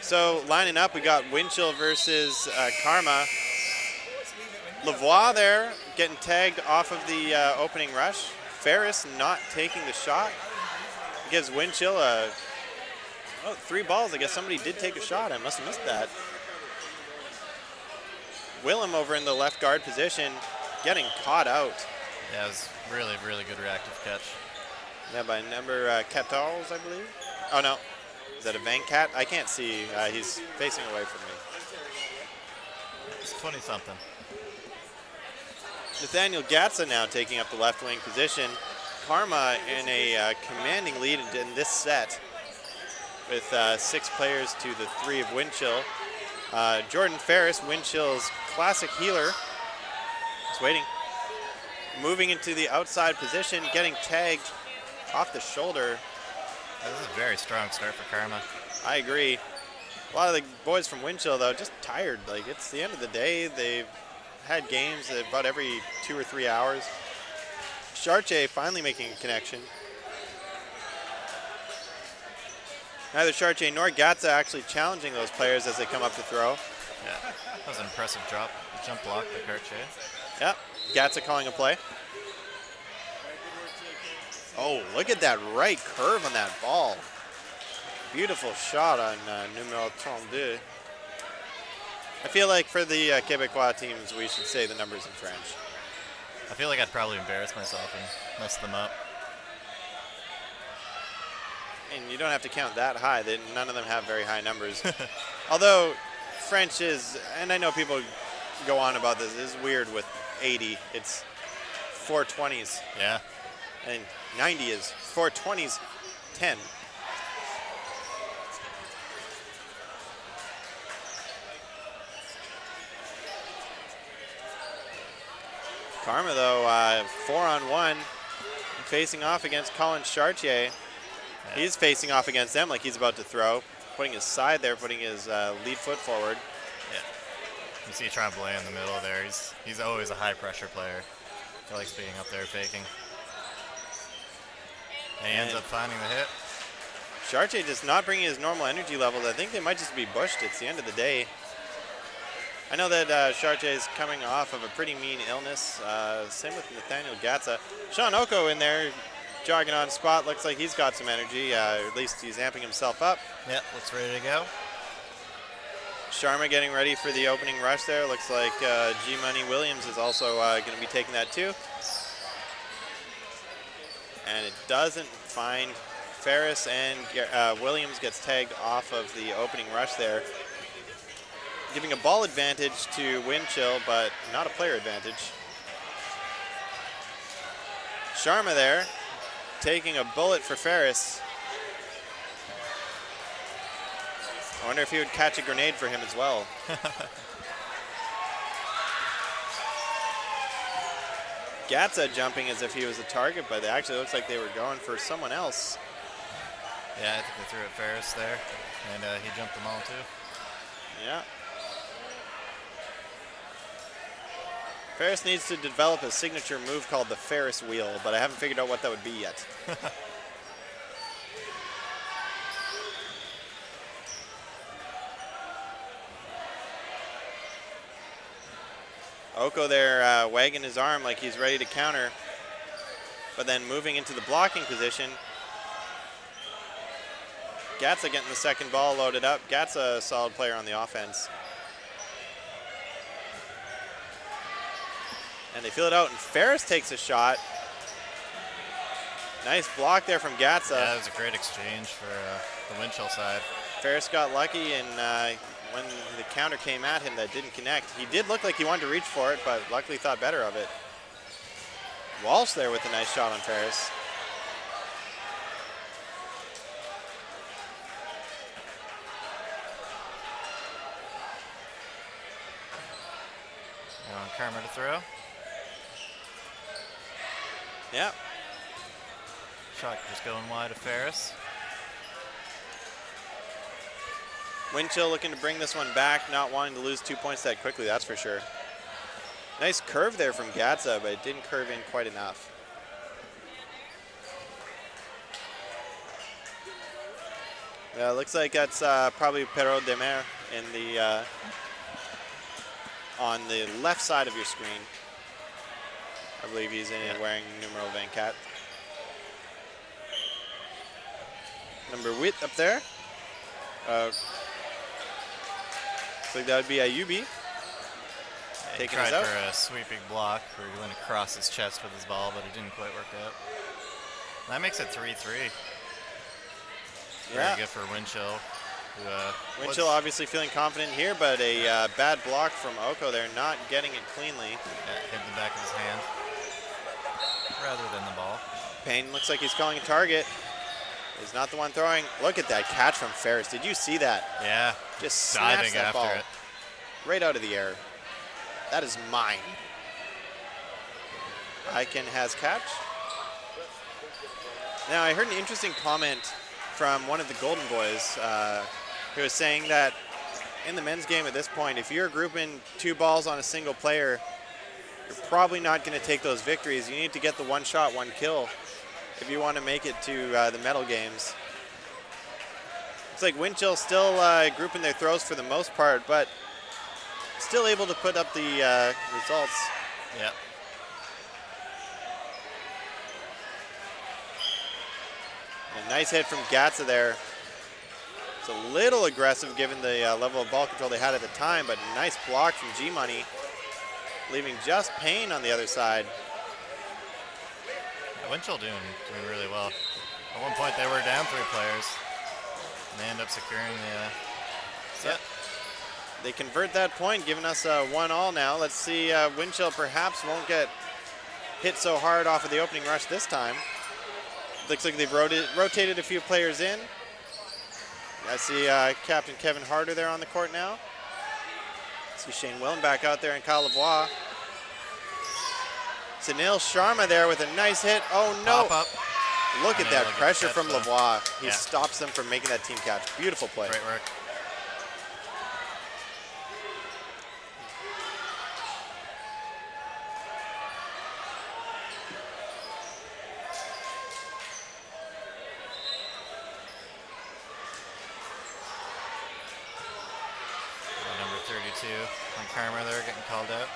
So lining up, we got Windchill versus Quarma. Lavoie there getting tagged off of the opening rush. Ferris not taking the shot. Gives Windchill 3 balls. I guess somebody did take a shot. I must have missed that. Willem over in the left guard position getting caught out. Yeah, it was really, really good reactive catch. Yeah, by number 14, I believe. Oh, no. Is that a Venkat? I can't see. He's facing away from me. It's 20-something. Nathaniel Gatza now taking up the left wing position. Quarma in a commanding lead in this set with 6 players to the 3 of Windchill. Jordan Ferris, Windchill's classic healer, is waiting. Moving into the outside position, getting tagged off the shoulder. This is a very strong start for Quarma. I agree. A lot of the boys from Windchill, though, just tired. Like, it's the end of the day. They've had games about every 2 or 3 hours. Chartier finally making a connection. Neither Chartier nor Gatza actually challenging those players as they come up to throw. Yeah, that was an impressive drop. Jump block by Chartier. Yep, Gatza calling a play. Oh, look at that right curve on that ball. Beautiful shot on numero 32. I feel like for the Québécois teams, we should say the numbers in French. I feel like I'd probably embarrass myself and mess them up. And you don't have to count that high. None of them have very high numbers. Although French is, and I know people go on about this, is weird with 80. It's 420s. Yeah. And 90 is 420s, 10. Quarma, though, 4-on-1, facing off against Colin Chartier. Yeah. He's facing off against them like he's about to throw, putting his side there, putting his lead foot forward. Yeah. You see Tremblay in the middle there. He's always a high-pressure player. He likes being up there faking. And he ends up finding the hit. Chartier just not bringing his normal energy levels. I think they might just be bushed. It's the end of the day. I know that Chartier is coming off of a pretty mean illness. Same with Nathaniel Gatza. Sean Oko in there, jogging on spot. Looks like he's got some energy. At least he's amping himself up. Yep, looks ready to go. Sharma getting ready for the opening rush there. Looks like G Money Williams is also going to be taking that too. And it doesn't find Ferris, and Williams gets tagged off of the opening rush there, giving a ball advantage to Windchill, but not a player advantage. Sharma there, taking a bullet for Ferris. I wonder if he would catch a grenade for him as well. Gatza jumping as if he was a target, but it actually looks like they were going for someone else. Yeah, I think they threw at Ferris there, and he jumped them all too. Yeah. Ferris needs to develop a signature move called the Ferris wheel, but I haven't figured out what that would be yet. Oko there wagging his arm like he's ready to counter, but then moving into the blocking position. Gatza getting the second ball loaded up. Gatza a solid player on the offense. And they feel it out, and Ferris takes a shot. Nice block there from Gatza. Yeah, that was a great exchange for the Windchill side. Ferris got lucky, and when the counter came at him, that didn't connect. He did look like he wanted to reach for it, but luckily thought better of it. Walsh there with a nice shot on Ferris. Now on Quarma to throw. Yep. Shot just going wide of Ferris. Windchill looking to bring this one back, not wanting to lose 2 points that quickly, that's for sure. Nice curve there from Gatza, but it didn't curve in quite enough. Yeah, looks like that's probably Perrault de Mer in the on the left side of your screen. I believe he's in it wearing numero 24. Number 8 up there. Looks like that would be Ayubi. He tried for a sweeping block where he went across his chest with his ball, but it didn't quite work out. That makes it 3-3. Very good for Windchill. Windchill obviously feeling confident here, but a bad block from Oko there, not getting it cleanly. Hit the back of his hand rather than the ball. Payne looks like he's calling a target. He's not the one throwing. Look at that catch from Ferris. Did you see that? Yeah. Just snatched that ball it. right out of the air. That is mine. Iken has catch. Now, I heard an interesting comment from one of the Golden Boys who was saying that in the men's game at this point, if you're grouping 2 balls on a single player, you're probably not going to take those victories. You need to get the 1 shot, 1 kill if you want to make it to the medal games. It's like Windchill still grouping their throws for the most part, but still able to put up the results. Yeah. A nice hit from Gatza there. It's a little aggressive given the level of ball control they had at the time, but nice block from G-Money, leaving just Payne on the other side. Yeah, Windchill doing really well. At one point they were down 3 players, and they end up securing the set. Yep. They convert that point, giving us a 1-all now. Let's see, Windchill perhaps won't get hit so hard off of the opening rush this time. Looks like they've rotated a few players in. I see Captain Kevin Harder there on the court now. See Shane Willen back out there and Kyle Lavoie. Sunil Sharma there with a nice hit. Oh no! Pop up. Look at that pressure from Lavoie. He Yeah. stops them from making that team catch. Beautiful play. Great work. Number 32 on Quarma there getting called out.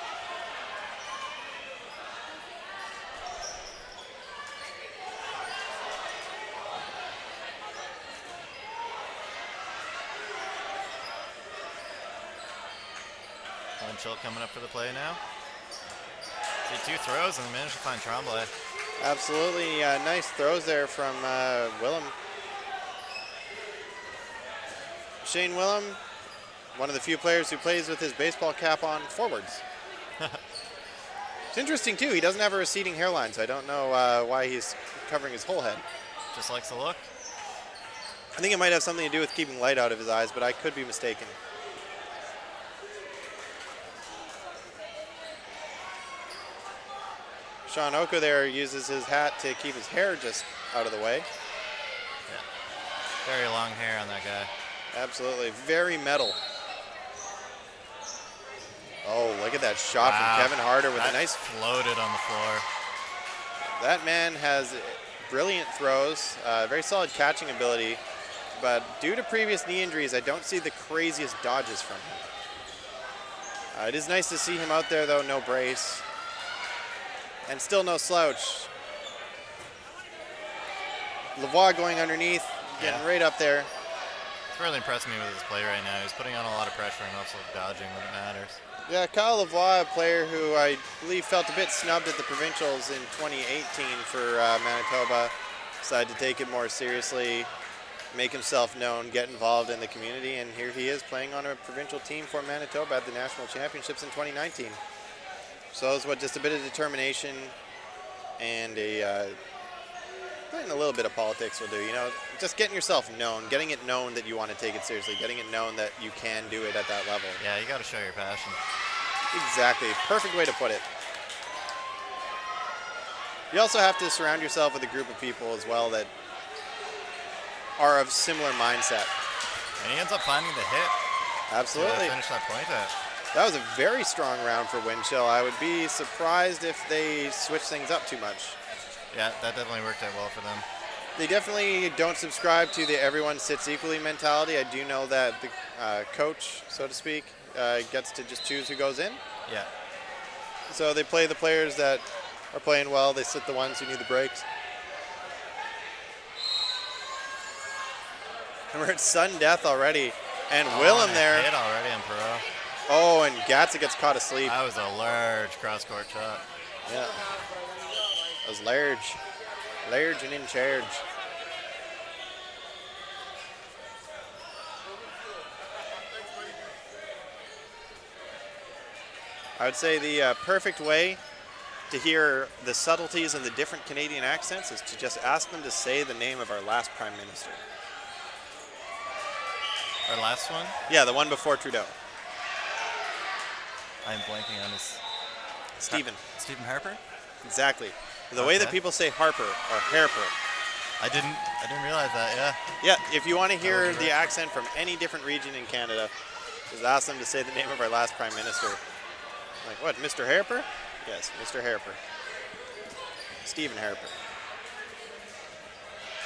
Windchill coming up for the play now. See 2 throws and managed to find Tremblay. Absolutely nice throws there from Willem. Shane Willem, one of the few players who plays with his baseball cap on forwards. It's interesting too, he doesn't have a receding hairline, so I don't know why he's covering his whole head. Just likes the look. I think it might have something to do with keeping light out of his eyes, but I could be mistaken. Sean Oko there uses his hat to keep his hair just out of the way. Yeah. Very long hair on that guy. Absolutely, very metal. Oh, look at that shot from Kevin Harder with a nice... floated on the floor. That man has brilliant throws, very solid catching ability, but due to previous knee injuries, I don't see the craziest dodges from him. It is nice to see him out there though, no brace. And still no slouch. Lavoie going underneath, getting right up there. It's really impressing me with his play right now. He's putting on a lot of pressure and also dodging when it matters. Yeah, Kyle Lavoie, a player who I believe felt a bit snubbed at the provincials in 2018 for Manitoba, decided to take it more seriously, make himself known, get involved in the community, and here he is playing on a provincial team for Manitoba at the National Championships in 2019. So it's what just a bit of determination and a little bit of politics will do. You know, just getting yourself known, getting it known that you want to take it seriously, getting it known that you can do it at that level. Yeah, you got to show your passion. Exactly, perfect way to put it. You also have to surround yourself with a group of people as well that are of similar mindset. And he ends up finding the hit. Absolutely. To finish that point out. That was a very strong round for Windchill. I would be surprised if they switch things up too much. Yeah, that definitely worked out well for them. They definitely don't subscribe to the everyone sits equally mentality. I do know that the coach, so to speak, gets to just choose who goes in. Yeah. So they play the players that are playing well. They sit the ones who need the breaks. And we're at sudden death already. And Willem there. Hit already on Perot. Oh, and Gatsa gets caught asleep. That was a large cross-court shot. Yeah. That was large. Large and in charge. I would say the perfect way to hear the subtleties and the different Canadian accents is to just ask them to say the name of our last Prime Minister. Our last one? Yeah, the one before Trudeau. I'm blanking on his... Stephen. Stephen Harper? Exactly. The way that people say Harper or Harper. I didn't realize that, yeah. Yeah, if you want to hear the accent from any different region in Canada, just ask them to say the name of our last Prime Minister. Like, what, Mr. Harper? Yes, Mr. Harper. Stephen Harper.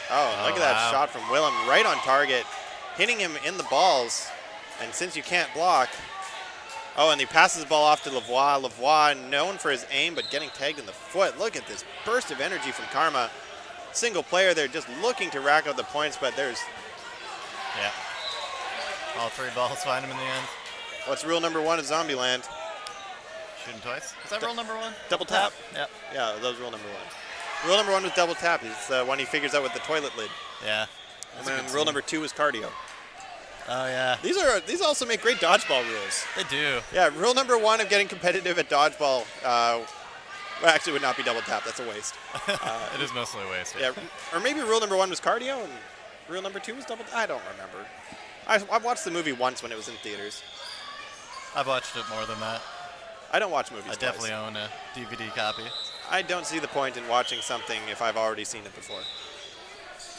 Oh, look at that shot from Willem, right on target, hitting him in the balls. And since you can't block, oh, and he passes the ball off to Lavoie. Lavoie, known for his aim, but getting tagged in the foot. Look at this burst of energy from Quarma. Single player there just looking to rack up the points, but there's... Yeah. All three balls find him in the end. What's rule number one of Zombieland? Shooting twice. Is that rule number one? Double tap. Yep. Yeah, that was rule number one. Rule number one was double tap. It's the one he figures out with the toilet lid. Yeah. And then rule number two is cardio. Oh, yeah. These also make great dodgeball rules. They do. Yeah, rule number one of getting competitive at dodgeball well, actually would not be double tap. That's a waste. It is mostly a waste. Yeah, or maybe rule number one was cardio and rule number two was double tap. I don't remember. I watched the movie once when it was in theaters. I've watched it more than that. I don't watch movies I definitely own a DVD copy. I don't see the point in watching something if I've already seen it before.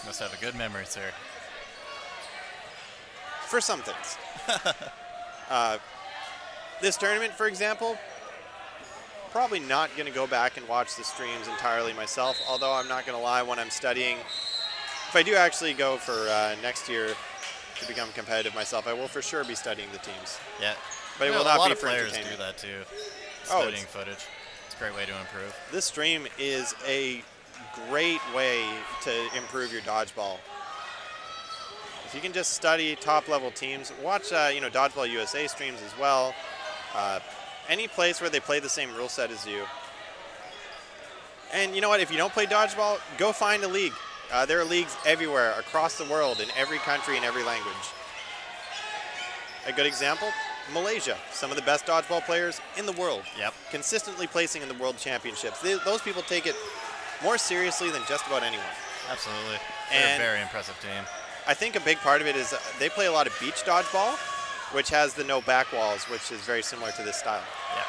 Must have a good memory, sir. For some things. This tournament, for example, probably not going to go back and watch the streams entirely myself, although I'm not going to lie, when I'm studying, if I do actually go for next year to become competitive myself, I will for sure be studying the teams. Yeah. But it will not be for entertainment. A lot of players entertainment. do that too, studying footage. It's a great way to improve. This stream is a great way to improve your dodgeball. If you can just study top-level teams, watch Dodgeball USA streams as well. Any place where they play the same rule set as you. And you know what? If you don't play dodgeball, go find a league. There are leagues everywhere, across the world, in every country, in every language. A good example, Malaysia. Some of the best dodgeball players in the world. Yep. Consistently placing in the world championships. Those people take it more seriously than just about anyone. Absolutely. They're a very impressive team. I think a big part of it is they play a lot of beach dodgeball, which has the no back walls, which is very similar to this style. Yeah.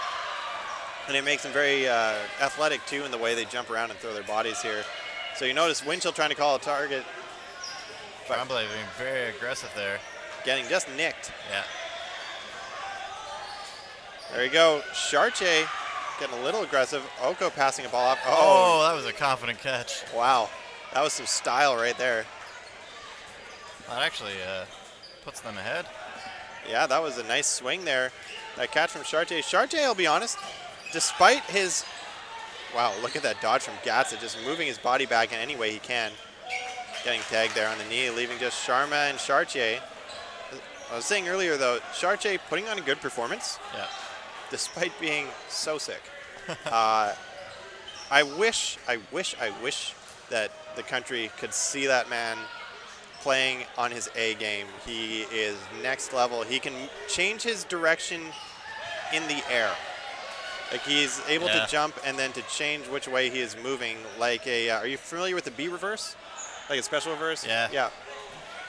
And it makes them very athletic, too, in the way they jump around and throw their bodies here. So you notice Windchill trying to call a target. Probably being very aggressive there. Getting just nicked. Yeah. There you go. Chartier getting a little aggressive. Oko passing a ball off. Oh, that was a confident catch. Wow. That was some style right there. That actually puts them ahead. Yeah, that was a nice swing there. That catch from Chartier. Chartier, I'll be honest, despite his... Wow, look at that dodge from Gatsa, just moving his body back in any way he can. Getting tagged there on the knee, leaving just Sharma and Chartier. I was saying earlier, though, Chartier putting on a good performance. Yeah. Despite being so sick. I wish that the country could see that man playing on his A game. He is next level. He can change his direction in the air. Like he's able to jump and then to change which way he is moving. Like a, are you familiar with the B reverse? Like a special reverse? Yeah. Yeah.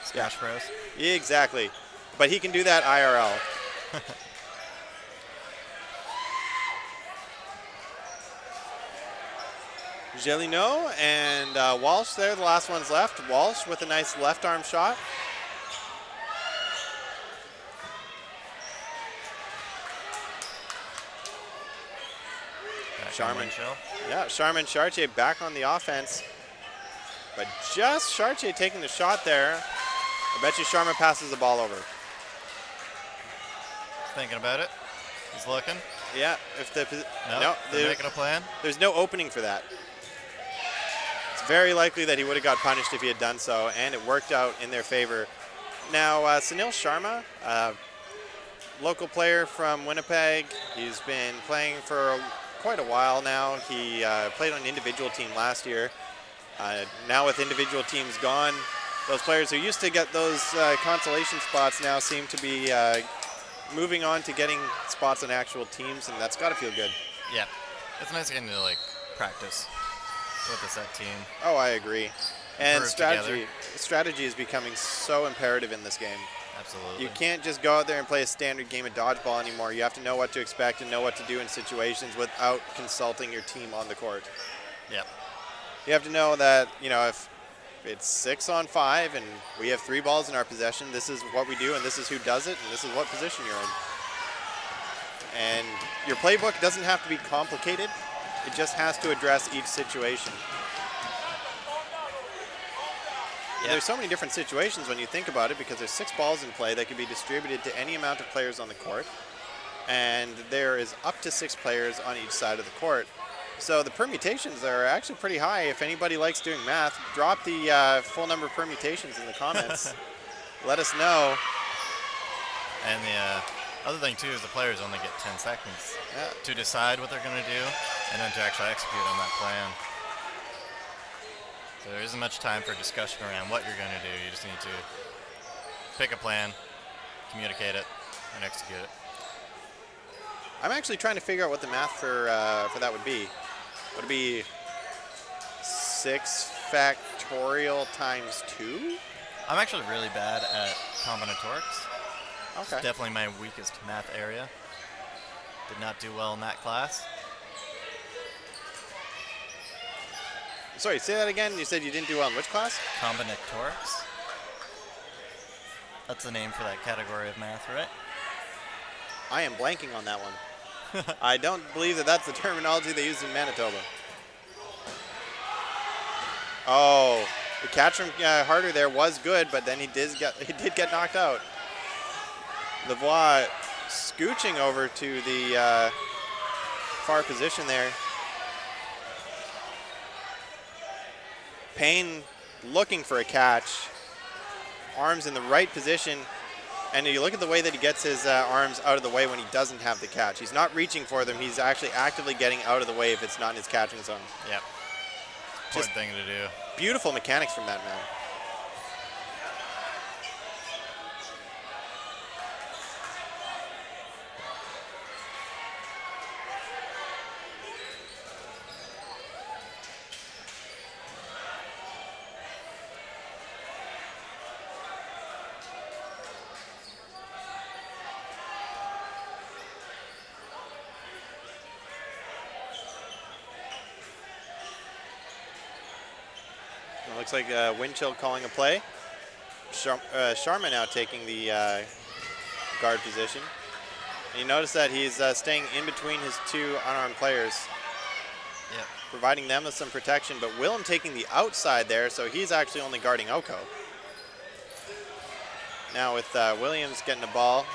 Smash Bros. Yeah, exactly. But he can do that IRL. Gelino and Walsh there, the last one's left. Walsh with a nice left arm shot. Charmin. Yeah, Charmin Chartier back on the offense. But just Chartier taking the shot there. I bet you Sharma passes the ball over. Thinking about it. He's looking. Yeah. If the no, they're making a plan. There's no opening for that. It's very likely that he would have got punished if he had done so, and it worked out in their favor. Now, Sunil Sharma, local player from Winnipeg. He's been playing for quite a while now. He played on an individual team last year. Now with individual teams gone, those players who used to get those consolation spots now seem to be moving on to getting spots on actual teams, and that's got to feel good. Yeah, it's nice getting to like practice with the set team. Oh, I agree. And strategy is becoming so imperative in this game. Absolutely. You can't just go out there and play a standard game of dodgeball anymore. You have to know what to expect and know what to do in situations without consulting your team on the court. Yep. You have to know that, you know, if it's 6-on-5 and we have 3 balls in our possession, this is what we do and this is who does it and this is what position you're in. And your playbook doesn't have to be complicated. It just has to address each situation. Yep. There's so many different situations when you think about it because there's 6 balls in play that can be distributed to any amount of players on the court. And there is up to 6 players on each side of the court. So the permutations are actually pretty high. If anybody likes doing math, drop the full number of permutations in the comments. Let us know. And the other thing, too, is the players only get 10 seconds to decide what they're going to do and then to actually execute on that plan. So there isn't much time for discussion around what you're going to do. You just need to pick a plan, communicate it, and execute it. I'm actually trying to figure out what the math for that would be. Would it be 6 factorial times 2? I'm actually really bad at combinatorics. Okay. It's definitely my weakest math area. Did not do well in that class. Sorry, say that again. You said you didn't do well in which class? Combinatorics. That's the name for that category of math, right? I am blanking on that one. I don't believe that that's the terminology they use in Manitoba. Oh, the catch from Harder there was good, but then he did get knocked out. Lavoie scooching over to the far position there. Payne looking for a catch. Arms in the right position. And you look at the way that he gets his arms out of the way when he doesn't have the catch. He's not reaching for them. He's actually actively getting out of the way if it's not in his catching zone. Yep. Important thing to do. Beautiful mechanics from that man. Looks like Windchill calling a play. Sharma now taking the guard position. And you notice that he's staying in between his 2 unarmed players. Yep. Providing them with some protection, but Willem taking the outside there, so he's actually only guarding Oko. Now with Williams getting the ball,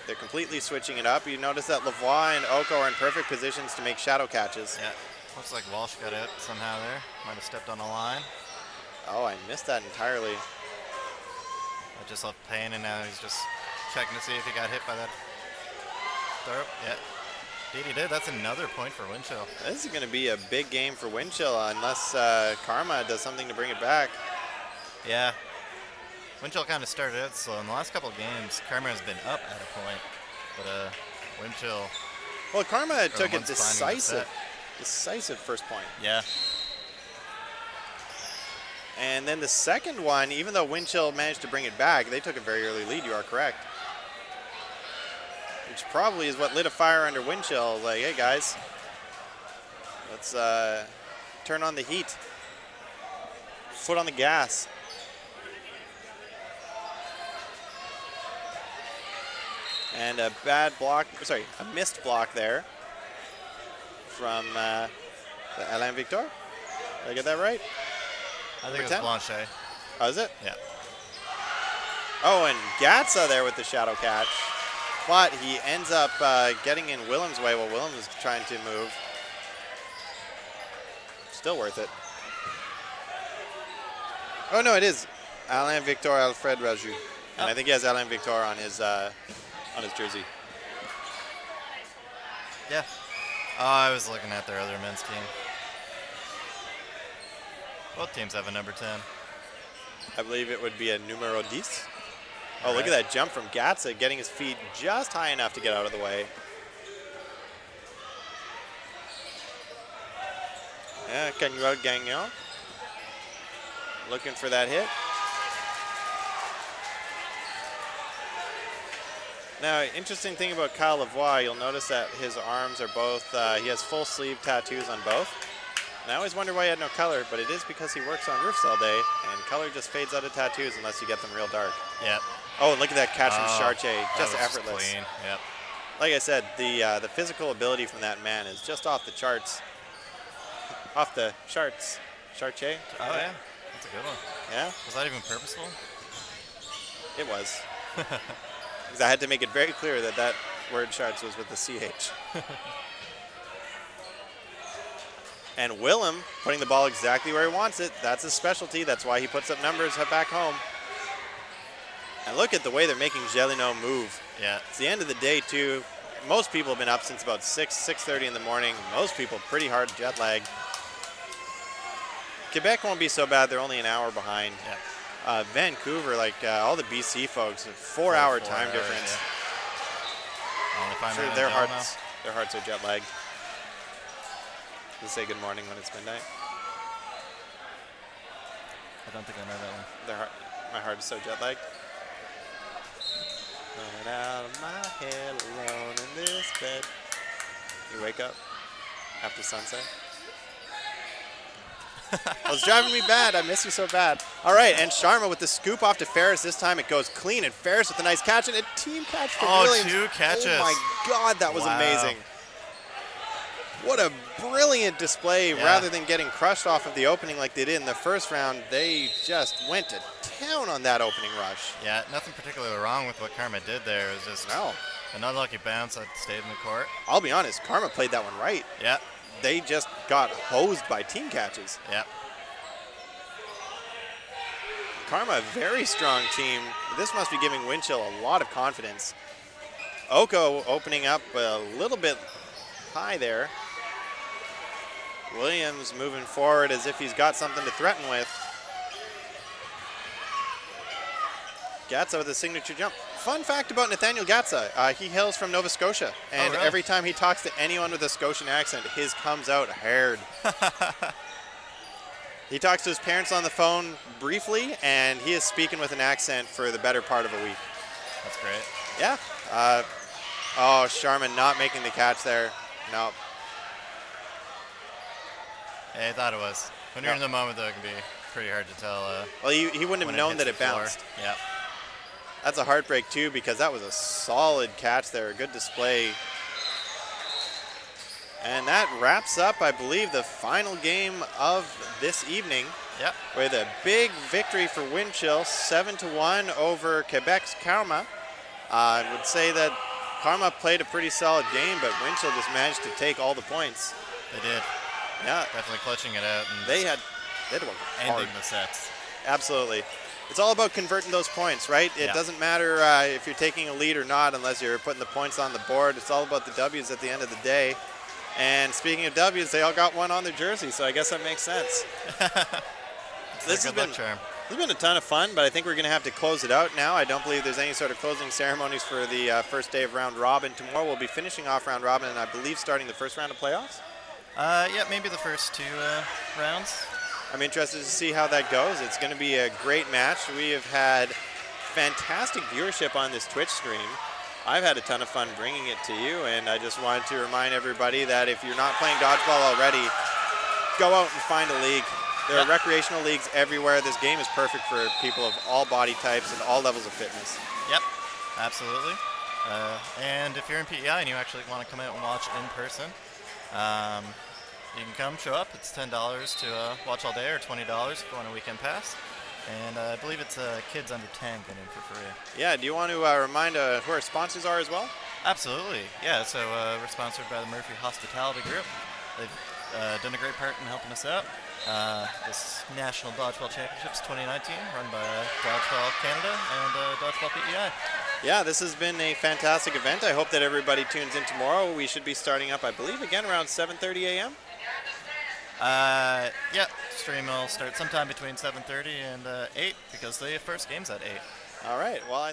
they're completely switching it up. You notice that Lavoie and Oko are in perfect positions to make shadow catches. Yeah, looks like Walsh got out somehow there. Might have stepped on a line. Oh, I missed that entirely. I just left Payne, and now he's just checking to see if he got hit by that throw. Yeah, indeed he did. That's another point for Windchill. This is going to be a big game for Windchill unless Quarma does something to bring it back. Yeah. Windchill kind of started out slow. In the last couple of games, Quarma has been up at a point, but Windchill... Well, Quarma took a decisive first point. Yeah. And then the second one, even though Windchill managed to bring it back, they took a very early lead, you are correct. Which probably is what lit a fire under Windchill. Like, hey guys, let's turn on the heat. Foot on the gas. And a missed block there from Alain Victor. Did I get that right? I think it was Blanchet. Oh, is it? Yeah. Oh, and Gatsa there with the shadow catch. But he ends up getting in Willem's way while Willem is trying to move. Still worth it. Oh, no, it is Alain Victor Alfred Raju. And I think he has Alain Victor on his jersey. Yeah. Oh, I was looking at their other men's team. Both teams have a number 10. I believe it would be a numero 10. Oh, look at that jump from Gatsa, getting his feet just high enough to get out of the way. Yeah, Canuel Gagnon. Looking for that hit. Now, interesting thing about Kyle Lavoie, you'll notice that his arms are both, he has full sleeve tattoos on both. And I always wonder why he had no color, but it is because he works on roofs all day, and color just fades out of tattoos unless you get them real dark. Yep. Oh, and look at that catch from Chartier, just effortless. Just clean. Yep. Like I said, the physical ability from that man is just off the charts. Off the charts. Chartier? Oh, yeah. That's a good one. Yeah? Was that even purposeful? It was. Because I had to make it very clear that that word charts was with the CH. And Willem putting the ball exactly where he wants it. That's his specialty. That's why he puts up numbers back home. And look at the way they're making Gelino move. Yeah. It's the end of the day, too. Most people have been up since about 6:30 in the morning. Most people pretty hard jet lag. Quebec won't be so bad. They're only an hour behind. Yeah. Vancouver, like all the BC folks, 4-hour time difference. Yeah. I'm sure their hearts are jet lagged. To say good morning when it's midnight. I don't think I know that one. My heart is so jet lagged. Right out of my head alone in this bed. You wake up after sunset. Well, it's driving me bad. I miss you so bad. All right, and Sharma with the scoop off to Ferris. This time it goes clean, and Ferris with a nice catch and a team catch for Williams. 2 catches. Oh my God, that was amazing. What a brilliant display. Rather than getting crushed off of the opening like they did in the first round, they just went to town on that opening rush. Yeah, nothing particularly wrong with what Karma did there. It was just an unlucky bounce that stayed in the court. I'll be honest, Karma played that one right. Yeah. They just got hosed by team catches. Yeah. Karma, a very strong team. This must be giving Windchill a lot of confidence. Oko opening up a little bit high there. Williams moving forward as if he's got something to threaten with. Gatsa with a signature jump. Fun fact about Nathaniel Gatsa, he hails from Nova Scotia. And every time he talks to anyone with a Scotian accent, his comes out hard. He talks to his parents on the phone briefly, and he is speaking with an accent for the better part of a week. That's great. Yeah. Oh, Sharman not making the catch there. No. Yeah, I thought it was. When you're in the moment, though, it can be pretty hard to tell. Well, he wouldn't have known that it bounced. Yeah. That's a heartbreak, too, because that was a solid catch there, a good display. And that wraps up, I believe, the final game of this evening. Yep. With a big victory for Windchill, 7-1 over Quebec's Quarma. I would say that Quarma played a pretty solid game, but Windchill just managed to take all the points. They did. Yeah. Definitely clutching it out. And they had to work hard. Ending the sets. Absolutely. It's all about converting those points, right? It doesn't matter if you're taking a lead or not unless you're putting the points on the board. It's all about the W's at the end of the day. And speaking of W's, they all got one on their jersey, so I guess that makes sense. This has been a ton of fun, but I think we're going to have to close it out now. I don't believe there's any sort of closing ceremonies for the first day of round robin. Tomorrow we'll be finishing off round robin and I believe starting the first round of playoffs. Yeah, maybe the first 2 rounds. I'm interested to see how that goes. It's going to be a great match. We have had fantastic viewership on this Twitch stream. I've had a ton of fun bringing it to you, and I just wanted to remind everybody that if you're not playing dodgeball already, go out and find a league. There are recreational leagues everywhere. This game is perfect for people of all body types and all levels of fitness. Yep, absolutely. And if you're in PEI and you actually want to come out and watch in person, you can come, show up. It's $10 to watch all day, or $20 if you want a weekend pass. And I believe it's kids under 10 get in for free. Yeah, do you want to remind who our sponsors are as well? Absolutely. Yeah, so we're sponsored by the Murphy Hospitality Group. They've done a great part in helping us out. This National Dodgeball Championships 2019, run by Dodgeball Canada and Dodgeball PEI. Yeah, this has been a fantastic event. I hope that everybody tunes in tomorrow. We should be starting up, I believe, again around 7:30 a.m. Yeah, stream will start sometime between 7:30 and 8 because the first game's at 8. All right. Well, I think